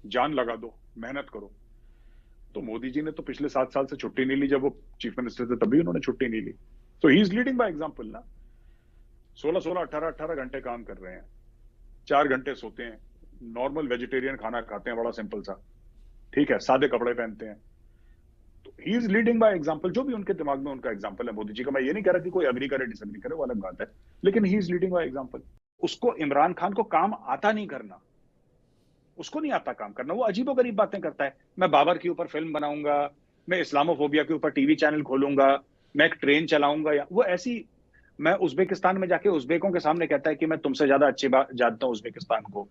जान लगा दो, मेहनत करो। तो मोदी जी ने तो पिछले 7 साल से छुट्टी नहीं ली, जब वो चीफ मिनिस्टर थे तभी उन्होंने छुट्टी नहीं ली। तो he is leading by example ना। 16-16, 18-18 घंटे काम कर रहे हैं, 4 घंटे सोते हैं, नॉर्मल वेजिटेरियन खाना खाते हैं, बड़ा सिंपल सा, ठीक है, सादे कपड़े पहनते हैं। तो he is leading by example, जो भी उनके दिमाग में उनका एग्जाम्पल है मोदी जी का। मैं ये नहीं कह रहा कि कोई अग्री करे डिसअग्री करे, वो अलग बात है, लेकिन he is leading by example. उसको इमरान खान को काम आता नहीं करना, उसको नहीं आता काम करना। वो अजीबोगरीब बातें करता है, मैं बाबर के ऊपर फिल्म बनाऊंगा, मैं इस्लामोफोबिया के ऊपर टीवी चैनल खोलूंगा, मैं एक ट्रेन चलाऊंगा, या वो ऐसी, मैं उज्बेकिस्तान में जाके उज्बेकों के सामने कहता है कि मैं तुमसे ज्यादा अच्छी बात जानता हूँ उज्बेकिस्तान को,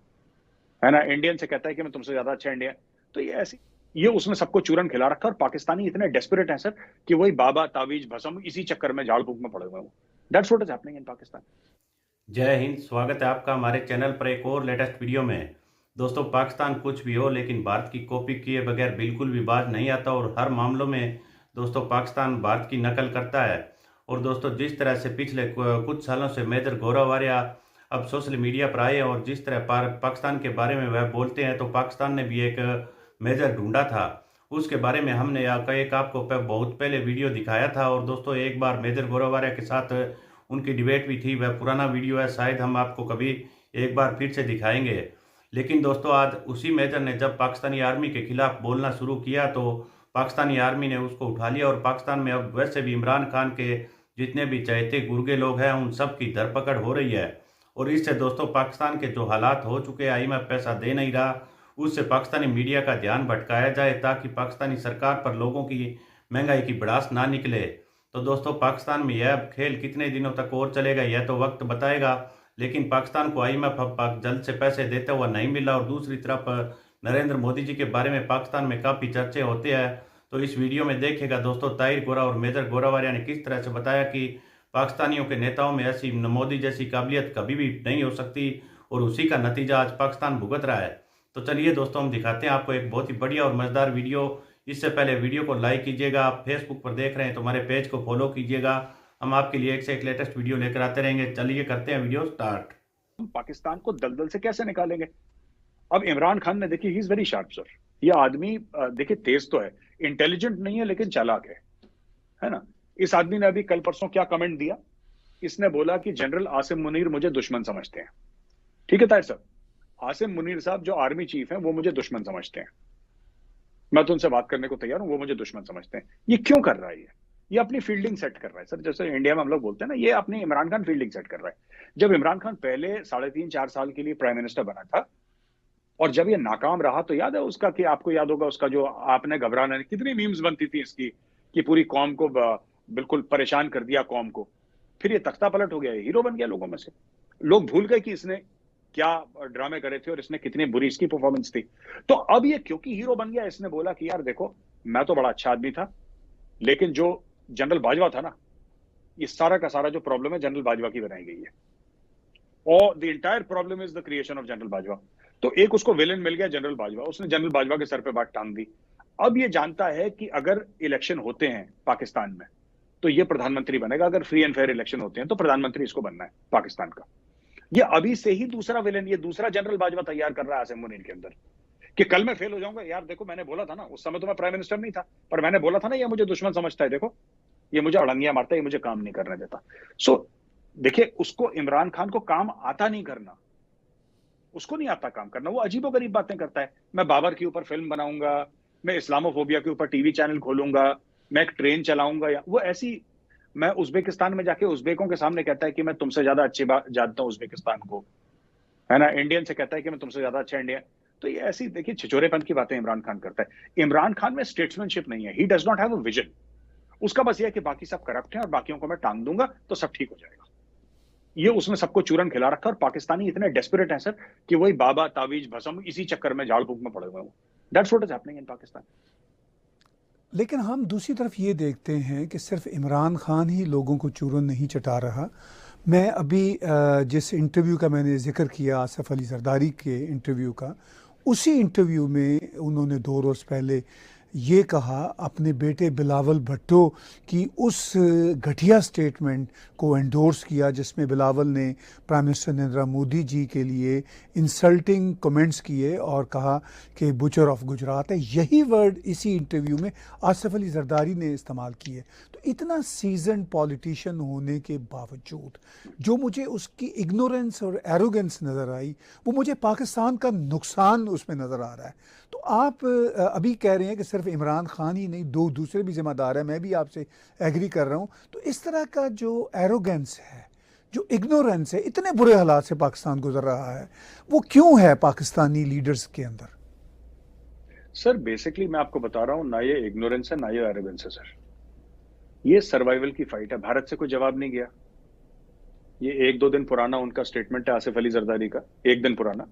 है ना, इंडियन से कहता है कि मैं तुमसे ज्यादा अच्छा इंडिया। तो ये ऐसी, ये उसने सबको चूरन खिला रखा, और पाकिस्तानी इतने डेस्परेट हैं सर कि वही बाबा तावीज भसम इसी चक्कर में झाड़ फूक में पड़े हुए हैं। That's what is happening in Pakistan. जय हिंद। स्वागत है आपका हमारे चैनल पर एक और लेटेस्ट वीडियो में। दोस्तों, पाकिस्तान कुछ भी हो लेकिन भारत की कॉपी किए बगैर बिल्कुल भी बाज नहीं आता और हर मामलों में दोस्तों पाकिस्तान भारत की नकल करता है। और दोस्तों, जिस तरह से पिछले कुछ सालों से मेजर गौरव आर्या अब सोशल मीडिया पर आए और जिस तरह पाकिस्तान के बारे में वह बोलते हैं, तो पाकिस्तान ने भी एक मेजर ढूंढा था। उसके बारे में हमने एक आपको बहुत पहले वीडियो दिखाया था। और दोस्तों, एक बार मेजर गौरव आर्या के साथ उनकी डिबेट भी थी, वह पुराना वीडियो है, शायद हम आपको कभी एक बार फिर से दिखाएंगे। लेकिन दोस्तों, आज उसी मेजर ने जब पाकिस्तानी आर्मी के खिलाफ बोलना शुरू किया तो पाकिस्तानी आर्मी ने उसको उठा लिया। और पाकिस्तान में अब वैसे भी इमरान खान के जितने भी चहेते गुर्गे लोग हैं उन सब की धरपकड़ हो रही है। और इससे दोस्तों पाकिस्तान के जो हालात हो चुके हैं, IMF पैसा दे नहीं रहा, उससे पाकिस्तानी मीडिया का ध्यान भटकाया जाए ताकि पाकिस्तानी सरकार पर लोगों की महंगाई की भड़ास ना निकले। तो दोस्तों, पाकिस्तान में यह खेल कितने दिनों तक और चलेगा यह तो वक्त बताएगा। लेकिन पाकिस्तान को IMF अब जल्द से पैसे देता हुआ नहीं मिला। और दूसरी तरफ नरेंद्र मोदी जी के बारे में पाकिस्तान में काफ़ी चर्चे होते हैं। तो इस वीडियो में देखिएगा दोस्तों, ताहिर गोरा और मेजर गोरावारिया ने किस तरह से बताया कि पाकिस्तानियों के नेताओं में ऐसी मोदी जैसी काबिलियत कभी भी नहीं हो सकती और उसी का नतीजा आज पाकिस्तान भुगत रहा है। तो चलिए दोस्तों, हम दिखाते हैं आपको एक बहुत ही बढ़िया और मज़ेदार वीडियो। इससे पहले वीडियो को लाइक कीजिएगा, आप फेसबुक पर देख रहे हैं तो हमारे पेज को फॉलो कीजिएगा। हम आपके लिए एक से एक लेटेस्ट वीडियो लेकर आते रहेंगे। चलिए करते हैं वीडियो स्टार्ट। हम पाकिस्तान को दलदल से कैसे निकालेंगे? अब इमरान खान ने, देखिए, he is very sharp sir. ये आदमी देखिए तेज तो है, इंटेलिजेंट नहीं है लेकिन चालाक है ना। इस आदमी ने अभी कल परसों क्या कमेंट दिया, इसने बोला कि जनरल आसिम मुनीर मुझे दुश्मन समझते हैं। ठीक है ताहिर साहब, आसिम मुनीर साहब जो आर्मी चीफ हैं वो मुझे दुश्मन समझते हैं, मैं तो उनसे बात करने को तैयार हूं, वो मुझे दुश्मन समझते हैं। ये क्यों कर रहा है? ये अपनी फील्डिंग सेट कर रहा है सर, जैसे इंडिया में हम लोग बोलते हैं ना, ये अपनी इमरान खान फील्डिंग सेट कर रहा है। जब इमरान खान पहले 3.5-4 साल के लिए प्राइम मिनिस्टर बना था, और जब ये नाकाम रहा, तो याद है उसका, कि आपको याद होगा उसका जो आपने घबराना नहीं, कितनी मीम्स बनती थी इसकी, कि पूरी कौम को बिल्कुल परेशान कर दिया कौम को। फिर ये तख्ता पलट हो गया, हीरो बन गया लोगों में से। लोग भूल गए कि इसने क्या ड्रामे करे थे और इसने कितनी बुरी इसकी परफॉर्मेंस थी। तो अब ये क्योंकि हीरो बन गया, इसने बोला कि यार देखो, मैं तो बड़ा अच्छा आदमी था, लेकिन जो जनरल बाजवा था ना, ये सारा का सारा जो प्रॉब्लम है जनरल बाजवा की बनाई गई है, और the entire problem is the creation of general Bajwa. तो एक उसको विलेन मिल गया जनरल बाजवा, उसने जनरल बाजवा के सर पे बात टांग दी। अब ये जानता है कि अगर इलेक्शन होते हैं पाकिस्तान में तो ये प्रधानमंत्री बनेगा, अगर फ्री एंड फेयर इलेक्शन होते हैं तो प्रधानमंत्री इसको बनना है पाकिस्तान का। ये अभी से ही दूसरा विलेन, ये दूसरा जनरल बाजवा तैयार कर रहा है आसिम मुनीर के अंदर, कि कल मैं फेल हो जाऊंगा, यार देखो मैंने बोला था ना, उस समय तो मैं प्राइम मिनिस्टर नहीं था, पर मैंने बोला था ना ये मुझे दुश्मन समझता है, देखो ये मुझे अड़ंगियां मारता है, ये मुझे काम नहीं करने देता। सो देखिए, उसको इमरान खान को काम आता नहीं करना, उसको नहीं आता काम करना। वो अजीबोगरीब बातें करता है, मैं बाबर के ऊपर फिल्म बनाऊंगा, मैं इस्लामोफोबिया के ऊपर टीवी चैनल खोलूंगा, मैं एक ट्रेन चलाऊंगा, या वो ऐसी, मैं उज्बेकिस्तान में जाके उज्बेकों के सामने कहता है कि मैं तुमसे ज्यादा अच्छी बात जानता हूँ उज्बेकिस्तान को, है ना, इंडियन से कहता है कि मैं तुमसे ज्यादा अच्छा इंडिया। तो ये ऐसी, देखिए, छिछोरेपन की बातें इमरान खान करता है। इमरान खान में स्टेट्समैनशिप नहीं है, he does not have a vision. उसका बस ये है कि बाकी सब करप्ट हैं और बाकियों को मैं टांग दूंगा तो सब ठीक हो जाएगा। ये उसने सबको चूरन खिला रखा, और पाकिस्तानी इतने डेस्परेट हैं सर कि वही बाबा तावीज भसम इसी चक्कर में झाड़ फूक में पड़े हुए हैं। That's what is happening in Pakistan. लेकिन हम दूसरी तरफ ये देखते हैं कि सिर्फ इमरान खान ही लोगों को चूरन नहीं चटा रहा। मैं अभी जिस इंटरव्यू का मैंने जिक्र किया, आसिफ अली जरदारी के इंटरव्यू का, उसी इंटरव्यू में उन्होंने 2 रोज़ पहले ये कहा अपने बेटे बिलावल भुट्टो की उस घटिया स्टेटमेंट को एंडोर्स किया जिसमें बिलावल ने प्राइम मिनिस्टर नरेंद्र मोदी जी के लिए इंसल्टिंग कमेंट्स किए और कहा कि बुचर ऑफ गुजरात है। यही वर्ड इसी इंटरव्यू में आसिफ अली जरदारी ने इस्तेमाल किए। तो इतना सीजन पॉलिटिशियन होने के बावजूद जो मुझे उसकी इग्नोरेंस और एरोगेंस नज़र आई, वो मुझे पाकिस्तान का नुकसान उसमें नज़र आ रहा है। तो आप अभी कह रहे हैं कि सिर्फ इमरान खान ही नहीं, दो दूसरे भी जिम्मेदार हैं, मैं भी आपसे एग्री कर रहा हूँ। तो इस तरह का जो एरोगेंस है, जो इग्नोरेंस है, इतने बुरे हालात से पाकिस्तान गुजर रहा है, वो क्यों है पाकिस्तानी लीडर्स के अंदर? सर बेसिकली मैं आपको बता रहा हूं, ना ये इग्नोरेंस है ना ये एरोगेंस है सर। ये सर्वाइवल की फाइट है। भारत से कोई जवाब नहीं गया। ये एक दो दिन पुराना उनका स्टेटमेंट है आसिफ अली जरदारी का, एक दिन पुराना।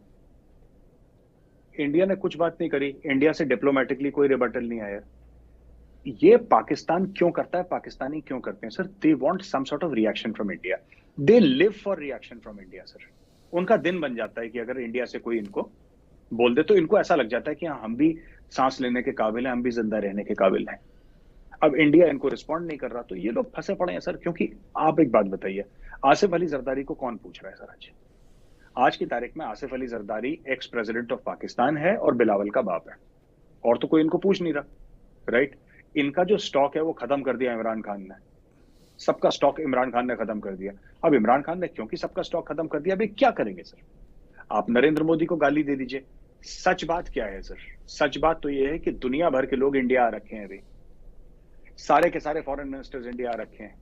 इंडिया ने कुछ बात नहीं करी, इंडिया से डिप्लोमेटिकली कोई रिबटल नहीं आया। ये पाकिस्तान क्यों करता है, पाकिस्तानी क्यों करते हैं sir? They want some sort of reaction from India, they live for reaction from India sir. उनका दिन बन जाता है कि अगर इंडिया से कोई इनको बोल दे तो इनको ऐसा लग जाता है कि हाँ, हम भी सांस लेने के काबिल हैं, हम भी जिंदा रहने के काबिल हैं। अब इंडिया इनको रिस्पॉन्ड नहीं कर रहा तो ये लोग फंसे पड़े हैं सर। क्योंकि आप एक बात बताइए, आसिफ अली जरदारी को कौन पूछ रहा है सर? आज की तारीख में Asif Ali Zardari ex president of Pakistan है और बिलावल का बाप है, और तो कोई इनको पूछ नहीं रहा, राइट? इनका जो स्टॉक है वो खत्म कर दिया इमरान खान ने। सबका स्टॉक इमरान खान ने खत्म कर दिया। अब इमरान खान ने क्योंकि सबका स्टॉक खत्म कर दिया, अभी क्या करेंगे सर? आप नरेंद्र मोदी को गाली दे दीजिए। सच बात क्या है सर? सच बात तो ये है कि दुनिया भर के लोग इंडिया आ रखे हैं। अभी सारे के सारे फॉरेन मिनिस्टर्स इंडिया आ रखे हैं।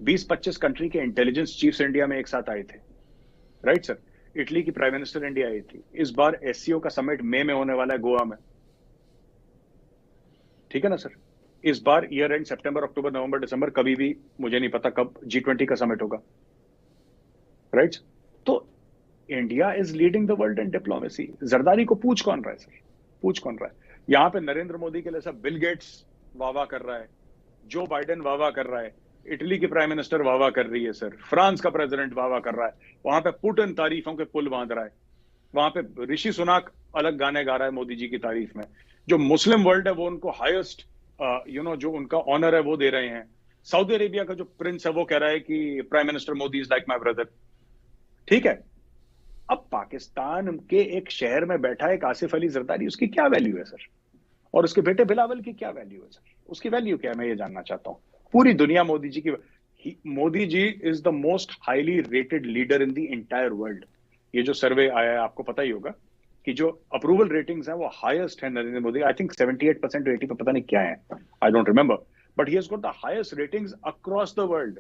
20-25 कंट्री के इंटेलिजेंस चीफ्स इंडिया में एक साथ आए थे, राइट सर? इटली की प्राइम मिनिस्टर इंडिया आई थी। इस बार एससीओ का समिट मई में होने वाला है गोवा में, ठीक है ना सर? इस बार ईयर एंड सितंबर, अक्टूबर, नवंबर, दिसंबर, कभी भी मुझे नहीं पता कब G20 का समिट होगा, राइट? तो India is leading the world in diplomacy. Zardari को पूछ कौन रहा है सर? पूछ कौन रहा है? यहां पे नरेंद्र मोदी के लिए सब बिल गेट्स वाह कर रहा है, जो बाइडेन वाह कर रहा है, इटली की प्राइम मिनिस्टर वाह कर रही है सर, फ्रांस का प्रेसिडेंट वाह कर रहा है, वहां पे पुतिन तारीफों के पुल बांध रहा है, वहां पे ऋषि सुनाक अलग गाने गा रहा है मोदी जी की तारीफ में। जो मुस्लिम वर्ल्ड है वो उनको हाईएस्ट जो उनका ऑनर है वो दे रहे हैं। सऊदी अरेबिया का जो प्रिंस है वो कह रहा है कि prime minister Modi is like my brother, ठीक है? अब पाकिस्तान के एक शहर में बैठा एक आसिफ अली जरदारी, उसकी क्या वैल्यू है सर? और उसके बेटे बिलावल की क्या वैल्यू है सर? उसकी वैल्यू क्या है, मैं ये जानना चाहता हूं। पूरी दुनिया मोदी जी की, Modi ji is the most highly rated leader in the entire world. ये जो सर्वे आया है आपको पता ही होगा कि जो अप्रूवल रेटिंग्स हैं वो हाईएस्ट है नरेंद्र मोदी। आई थिंक 78% 80 पे, पता नहीं क्या है, I don't remember, but he has got the highest ratings across the world.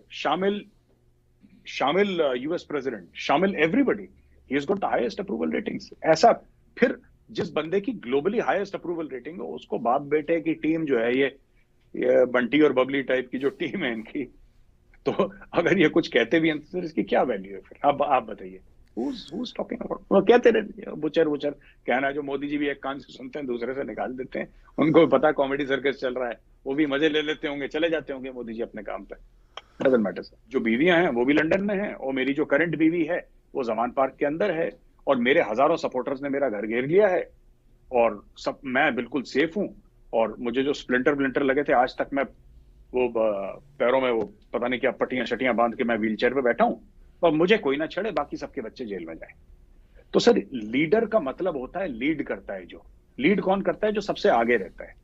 शामिल यूएस प्रेसिडेंट, शामिल everybody, he has got the highest approval ratings. ऐसा फिर जिस बंदे की ग्लोबली हाईएस्ट अप्रूवल रेटिंग हो उसको बाप बेटे की टीम जो है, ये बंटी और बबली टाइप की जो टीम है इनकी, तो अगर ये कुछ कहते भी हैं तो इसकी क्या वैल्यू है फिर? अब आप बताइए, who's talking about? वो कहते रहते बुचर कहना है, जो मोदी जी भी एक कान से सुनते हैं दूसरे से निकाल देते हैं। उनको पता है कॉमेडी सर्कस चल रहा है, वो भी मजे ले लेते होंगे, चले जाते होंगे मोदी जी अपने काम पे। Doesn't matter sir. जो बीवियां हैं वो भी लंदन में हैं, और मेरी जो करंट बीवी है वो जमान पार्क के अंदर है, और मेरे हजारों सपोर्टर्स ने मेरा घर घेर लिया है, और सब मैं बिल्कुल सेफ हूं। और मुझे जो स्प्लिंटर लगे थे, आज तक मैं वो पैरों में वो पता नहीं क्या पट्टियां शटियां बांध के मैं व्हीलचेयर पे बैठा हूं, और मुझे कोई ना छेड़े, बाकी सबके बच्चे जेल में जाए। तो सर लीडर का मतलब होता है लीड करता है। जो लीड कौन करता है? जो सबसे आगे रहता है।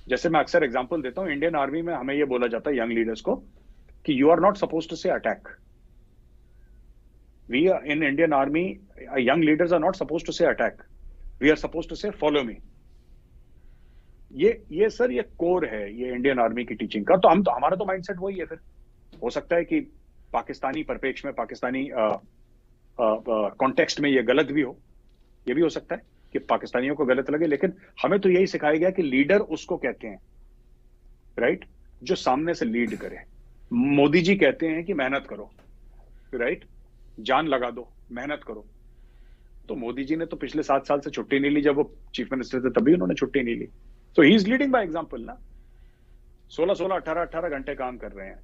जैसे मैं अक्सर एग्जांपल देता हूं, इंडियन आर्मी में हमें ये बोला जाता है यंग लीडर्स को कि you are not suppose to say attack. We are in Indian army, young leaders are not suppose to say attack, we are suppose to say follow me. ये sir ये कोर है ये Indian army की teaching का। तो हमारा तो mindset वही है। फिर हो सकता है कि पाकिस्तानी परिप्रेक्ष्य में, पाकिस्तानी कॉन्टेक्स्ट में ये गलत भी हो, ये भी हो सकता है कि पाकिस्तानियों को गलत लगे, लेकिन हमें तो यही सिखाया गया कि लीडर उसको कहते हैं, राइट, जो सामने से लीड करे। मोदी जी कहते हैं कि मेहनत करो, राइट, जान लगा दो, मेहनत करो। तो मोदी जी ने तो पिछले 7 साल से छुट्टी नहीं ली, जब वो चीफ मिनिस्टर थे तभी उन्होंने छुट्टी नहीं ली। तो he is leading by example ना। 16-16, 18-18 घंटे काम कर रहे हैं,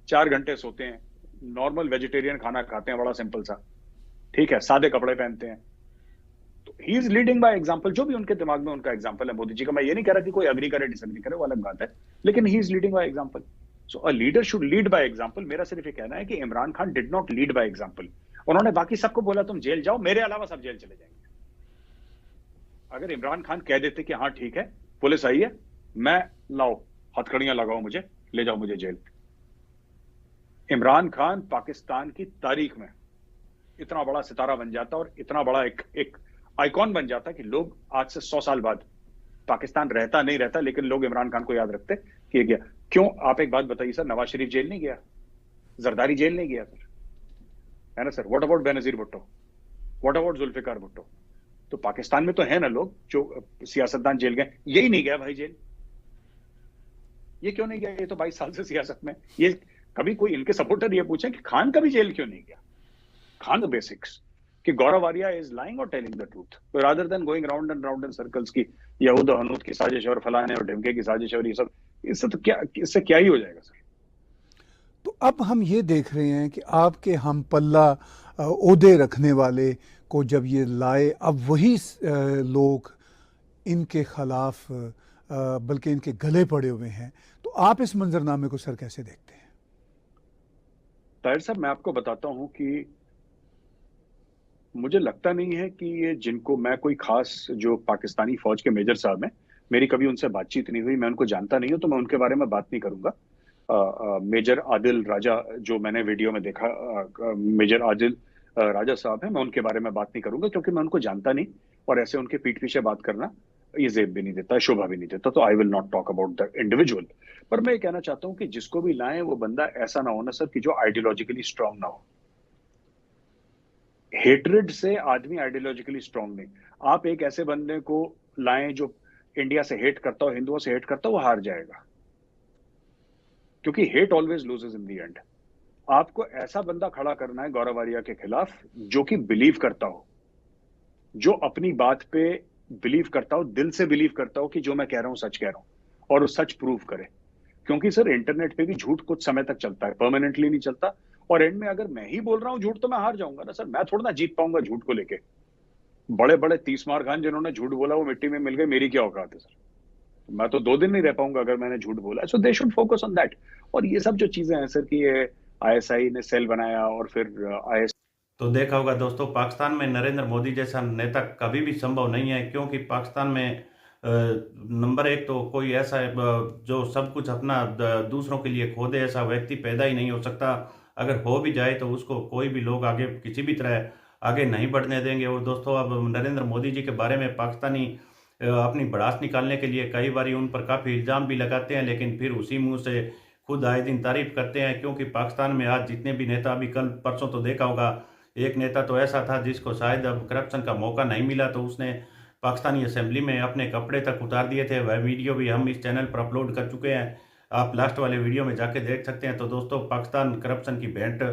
4 घंटे सोते हैं, नॉर्मल वेजिटेरियन खाना खाते हैं, बड़ा सिंपल सा, ठीक है, सादे कपड़े पहनते हैं। तो he is leading by example, जो भी उनके दिमाग में उनका एग्जांपल है मोदी जी का। मैं ये नहीं कह रहा कि कोई अग्री करे डिसएग्री करे, वो अलग बात है, लेकिन he is leading by example. So a leader should lead by example. मेरा सिर्फ ये कहना है कि Imran Khan did not lead by example. उन्होंने बाकी सबको बोला तुम जेल जाओ, मेरे अलावा सब जेल चले जाएंगे। अगर इमरान खान कह देते कि हाँ ठीक है, पुलिस आई है, मैं लाओ हथकड़ियां लगाओ मुझे, ले जाओ मुझे जेल, इमरान खान पाकिस्तान की तारीख में इतना बड़ा सितारा बन जाता और इतना बड़ा एक आइकॉन बन जाता कि लोग आज से 100 साल बाद, पाकिस्तान रहता नहीं रहता, लेकिन लोग इमरान खान को याद रखते कि ये गया। क्यों? आप एक बात बताइए सर, नवाज शरीफ जेल नहीं गया, जरदारी जेल नहीं गया सर, है ना sir? What about Benazir Bhutto, what about Zulfikar Bhutto? तो पाकिस्तान में तो है ना लोग जो सियासतदान जेल गए, यही नहीं गया भाई जेल। ये क्यों नहीं गया? ये तो 22 साल से सियासत में। ये कभी कोई इनके सपोर्टर ये पूछे कि खान कभी जेल क्यों नहीं गया? खान द बेसिक्स कि गौरव आर्या इज लाइंग और telling the truth, rather than going round and round in circles की यहूद और हनूद की साजिश और फलाने और ढिमके की साजिश और ये सब। इससे तो क्या, इससे क्या ही हो जाएगा सर? तो अब हम ये देख रहे हैं कि आपके हम पल्ला ओहदे रखने वाले को जब ये लाए, अब वही लोग इनके खिलाफ बल्कि इनके गले पड़े हुए हैं। तो आप इस मंजरनामे को सर कैसे देखते हैं? ताहिर साहब, मैं आपको बताता हूं कि मुझे लगता नहीं है कि ये जिनको मैं कोई खास, जो पाकिस्तानी फौज के मेजर साहब हैं, मेरी कभी उनसे बातचीत नहीं हुई, मैं उनको जानता नहीं हूं, तो मैं उनके बारे में बात नहीं करूंगा। मेजर आदिल राजा, जो मैंने वीडियो में देखा, मेजर आदिल राजा साहब हैं, मैं उनके बारे में बात नहीं करूंगा क्योंकि मैं उनको जानता नहीं, और ऐसे उनके पीठ पीछे बात करना ये जेब भी नहीं देता, शोभा भी नहीं देता, तो I will not talk about the individual. पर मैं ये कहना चाहता हूं कि जिसको भी लाएं वो बंदा ऐसा ना हो ना सर कि जो आइडियोलॉजिकली स्ट्रांग ना हो। हेट्रेड से आदमी आइडियोलॉजिकली स्ट्रांग नहीं। आप एक ऐसे बंदे को लाएं जो इंडिया से हेट करता हो, हिंदुओं से हेट करता हो, वो हार जाएगा, क्योंकि hate always loses in the end. आपको ऐसा बंदा खड़ा करना है गौरव आर्या के खिलाफ जो कि बिलीव करता हो, जो अपनी बात पे बिलीव करता हो, दिल से बिलीव करता हो कि जो मैं कह रहा हूं सच कह रहा हूं, और वो सच प्रूव करे। क्योंकि सर इंटरनेट पे भी झूठ कुछ समय तक चलता है, परमानेंटली नहीं चलता, और एंड में अगर मैं ही बोल रहा हूं झूठ तो मैं हार जाऊंगा ना सर। मैं थोड़ा ना जीत पाऊंगा झूठ को लेके। बड़े बड़े 30 मार खान जिन्होंने झूठ बोला वो मिट्टी में मिल गए, मेरी क्या औकात है सर? मैं तो 2 दिन नहीं रह पाऊंगा अगर मैंने झूठ बोला। So they should focus on that. और ये सब जो चीजें हैं सर कि ये आईएसआई ने सेल बनाया और फिर आईएस, तो देखा होगा दोस्तों, पाकिस्तान में नरेंद्र मोदी जैसा नेता कभी भी संभव नहीं है, क्योंकि पाकिस्तान में नंबर एक तो कोई ऐसा जो सब कुछ अपना दूसरों के लिए खो दे, ऐसा व्यक्ति पैदा ही नहीं हो सकता। अगर हो भी जाए तो उसको कोई भी लोग आगे किसी भी तरह आगे नहीं बढ़ने देंगे। और दोस्तों, अब नरेंद्र मोदी जी के बारे में पाकिस्तानी अपनी भड़ास निकालने के लिए कई बार उन पर काफ़ी इल्ज़ाम भी लगाते हैं, लेकिन फिर उसी मुंह से खुद आए दिन तारीफ करते हैं। क्योंकि पाकिस्तान में आज जितने भी नेता, अभी कल परसों तो देखा होगा, एक नेता तो ऐसा था जिसको शायद अब करप्शन का मौका नहीं मिला, तो उसने पाकिस्तानी असेंबली में अपने कपड़े तक उतार दिए थे। वह वीडियो भी हम इस चैनल पर अपलोड कर चुके हैं, आप लास्ट वाले वीडियो में जाके देख सकते हैं। तो दोस्तों, पाकिस्तान करप्शन की भेंट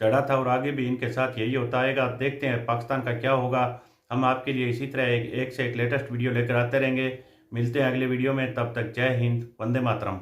चढ़ा था और आगे भी इनके साथ यही होता आएगा। देखते हैं पाकिस्तान का क्या होगा। हम आपके लिए इसी तरह एक से एक लेटेस्ट वीडियो लेकर आते रहेंगे। मिलते हैं अगले वीडियो में, तब तक जय हिंद, वंदे मातरम।